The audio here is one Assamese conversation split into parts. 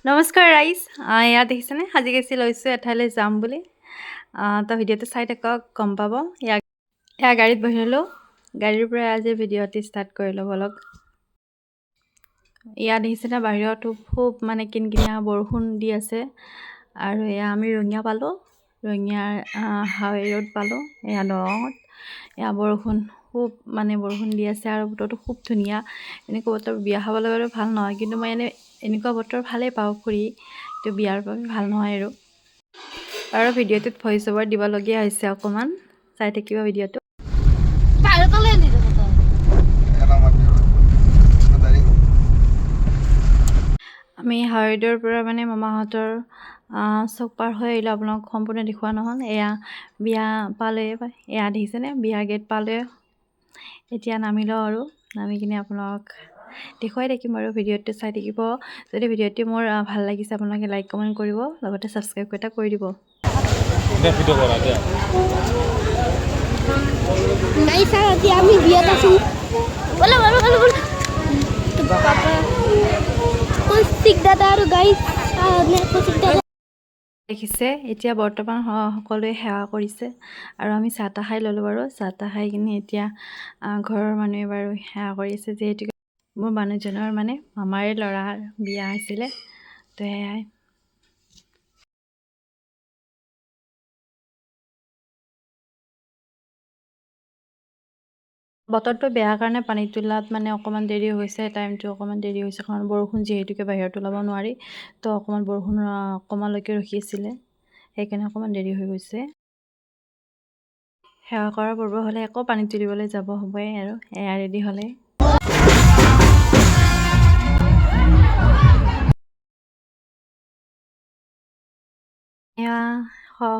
নমস্কাৰ ৰাইজ ইয়াত দেখিছেনে সাজি কাচি লৈছোঁ এঠাইলৈ যাম বুলি তো ভিডিঅ'টো চাই থাকক গম পাব ইয়াৰ গাড়ীত বহিলোঁ গাড়ীৰ পৰা আজি ভিডিঅ'টি ষ্টাৰ্ট কৰিলোঁ বলক ইয়াত দেখিছেনে বাহিৰত খুব মানে কিনকিনীয়া বৰষুণ দি আছে আৰু এয়া আমি ৰঙিয়া পালোঁ ৰঙিয়াৰ হাইৱে ৰোড পালোঁ এয়া দৰঙত এয়া বৰষুণ খুব মানে বৰষুণ দি আছে আৰু বতৰটো খুব ধুনীয়া এনেকুৱা বতৰ বিয়া খাবলৈ বাৰু ভাল নহয় কিন্তু মই এনেকুৱা বতৰ ভালেই পাওঁ ফুৰি তো বিয়াৰ বাবে ভাল নহয় আৰু ভিডিঅ'টোত ভইচ অভাৰ দিবলগীয়া হৈছে অকণমান চাই থাকিব ভিডিঅ'টো আমি হাইৱেডৰ পৰা মানে মামাহঁতৰ চক পাৰ হৈ আহিলোঁ আপোনালোক সম্পূৰ্ণ দেখুওৱা নহ'ল এয়া বিয়া পালে এয়া দেখিছেনে বিয়াৰ গেট পালে এতিয়া নামি লওঁ আৰু নামি কিনে আপোনালোক দেখুৱাই থাকিম আৰু ভিডিঅ'টো চাই থাকিব যদি ভিডিঅ'টো মোৰ ভাল লাগিছে আপোনালোকে লাইক কমেণ্ট কৰিব লগতে ছাবস্ক্ৰাইব এটা কৰি দিব আমি বিয়াত আছোঁ দেখিছে এতিয়া বৰ্তমান সকলোৱে সেৱা কৰিছে আৰু আমি চাহ তাহ খাই ল'লোঁ বাৰু চাহ তাহ খাই কিনে এতিয়া ঘৰৰ মানুহে বাৰু সেৱা কৰিছে যিহেতু মোৰ মানুহজনৰ মানে মামাৰে ল'ৰাৰ বিয়া আছিলে তো সেয়াই বতৰটো বেয়া কাৰণে পানী তোলাত মানে অকণমান দেৰি হৈছে টাইমটো অকণমান দেৰি হৈছে কাৰণ বৰষুণ যিহেতুকে বাহিৰত ওলাব নোৱাৰি তো অকণমান বৰষুণ অকণমানলৈকে ৰখি আছিলে সেইকাৰণে অকণমান দেৰি হৈ গৈছে সেৱা কৰাৰ পূৰ্ব হ'লে আকৌ পানী তুলিবলৈ যাব হ'বই আৰু এয়া ৰেডি হ'লে এয়া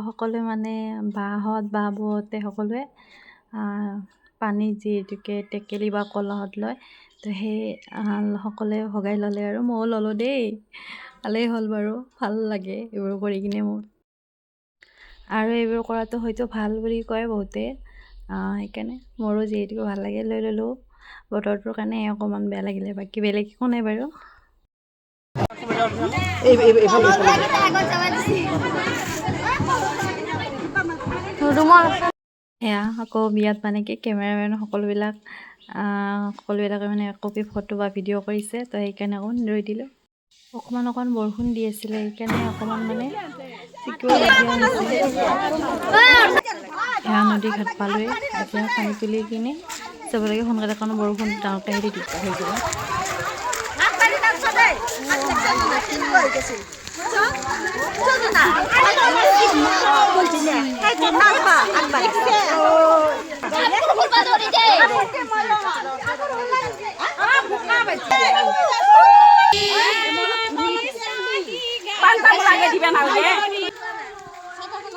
সকলোৱে মানে বাহঁত বা বৌহঁতে সকলোৱে পানী যিহেতুকে টেকেলি বা কলহত লয় তো সেই সকলোৱে ভগাই ল'লে আৰু ময়ো ল'লোঁ দেই ভালেই হ'ল বাৰু ভাল লাগে এইবোৰ কৰি কিনে মোৰ আৰু এইবোৰ কৰাটো হয়তো ভাল বুলি কয় বহুতে সেইকাৰণে মোৰো যিহেতুকে ভাল লাগে লৈ ল'লোঁ বতৰটোৰ কাৰণে অকণমান বেয়া লাগিলে বাকী বেলেগ একো নাই বাৰু এয়া আকৌ বিয়াত মানে কি কেমেৰামেন সকলোবিলাকে মানে কপি ফটো বা ভিডিঅ' কৰিছে তো সেইকাৰণে অকণমান ৰৈ দিলোঁ অকণমান বৰষুণ দি আছিলে সেইকাৰণে অকণমান মানে চিকিবলগীয়া হৈছিলে এয়া নদী ঘাট পালোৱে এতিয়া পানী তুলি কিনে চাব লাগে সোনকালে কাৰণ বৰষুণ ডাঙৰকৈ আহি দিগদাৰ হৈ যাব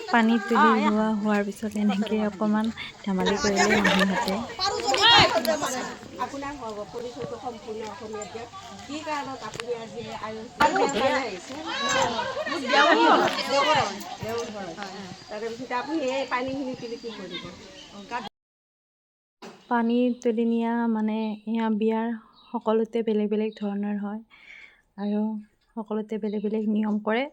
পানী তুলি লোৱা হোৱাৰ পিছত এনেকৈ অকণমান ধেমালি কৰিলে মাহীহঁতে পানী তুলি নিয়া মানে এয়া বিয়াৰ সকলোতে বেলেগ বেলেগ ধৰণৰ হয় আৰু সকলোতে বেলেগ বেলেগ নিয়ম কৰে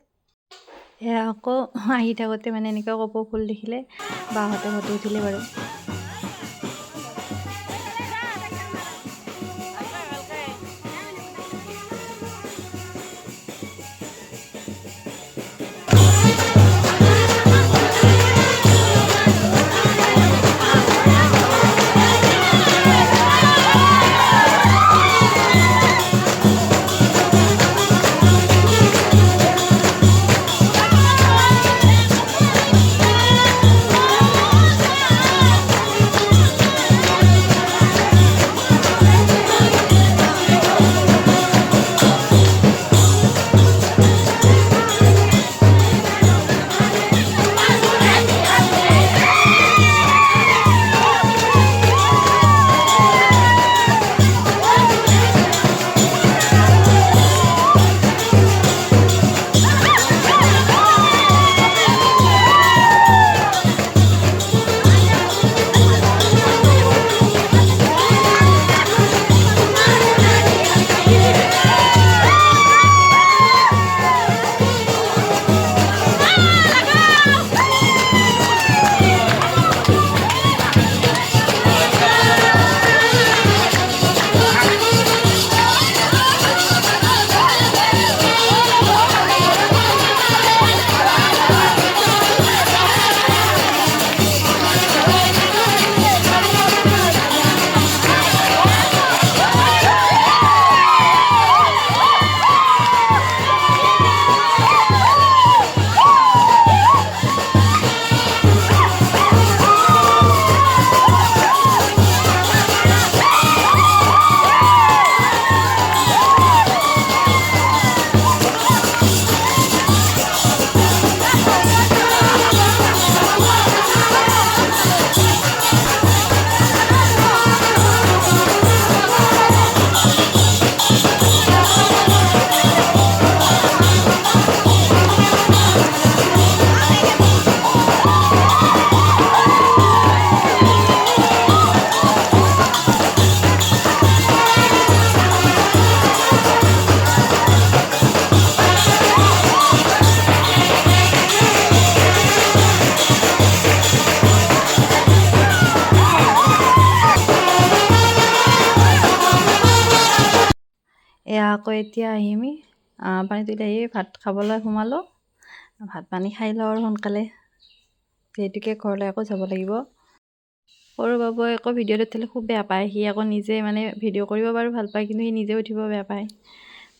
এয়া আকৌ আহি থাকোঁতে মানে এনেকুৱা কপৌ ফুল দেখিলে বাহঁতে ফটো উঠিলে বাৰু আকৌ এতিয়া আহিম পানী তুলি আহি ভাত খাবলৈ সোমালোঁ। ভাত পানী খাই লওঁ আৰু সোনকালে, যিহেতুকে ঘৰলৈ আকৌ যাব লাগিব। সৰু বাবুৱে আকৌ ভিডিঅ'ত উঠিলে খুব বেয়া পায়। সি আকৌ নিজে মানে ভিডিঅ' কৰিব বাৰু ভাল পায়, কিন্তু সি নিজে উঠিব বেয়া পায়।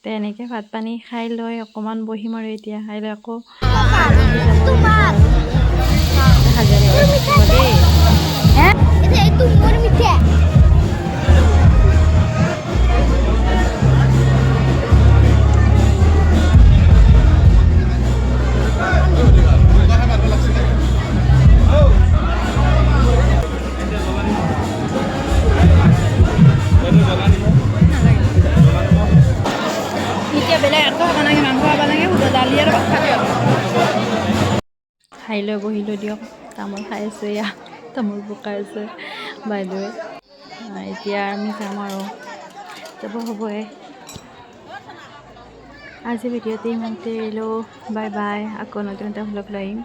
তো এনেকৈ ভাত পানী খাই লৈ অকণমান বহিম আৰু এতিয়া খাই লৈ আকৌ খাই লৈ বহিলোঁ দিয়ক। তামোল খাই আছে, এয়া তামোল পকাই আছে বাইদেৱে। এতিয়া আমি যাম আৰু যাব হ'বই। আজি ভিডিঅ'তে ইমানতে এৰিলোঁ। Bye bye. আকৌ নতুন এটা ভ্লগ লৈ আহিম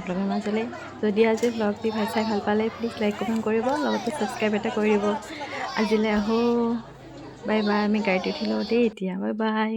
ভ্লগৰ মাজলৈ। যদি আজি ভ্লগটি চাই ভাল পালে প্লিজ লাইক কমেণ্ট কৰিব, লগতে ছাবস্ক্ৰাইব এটা কৰি দিব। আজিলৈ আহোঁ, বাই বাই। আমি গাড়ীত উঠি লওঁ দেই এতিয়া, বাই বাই।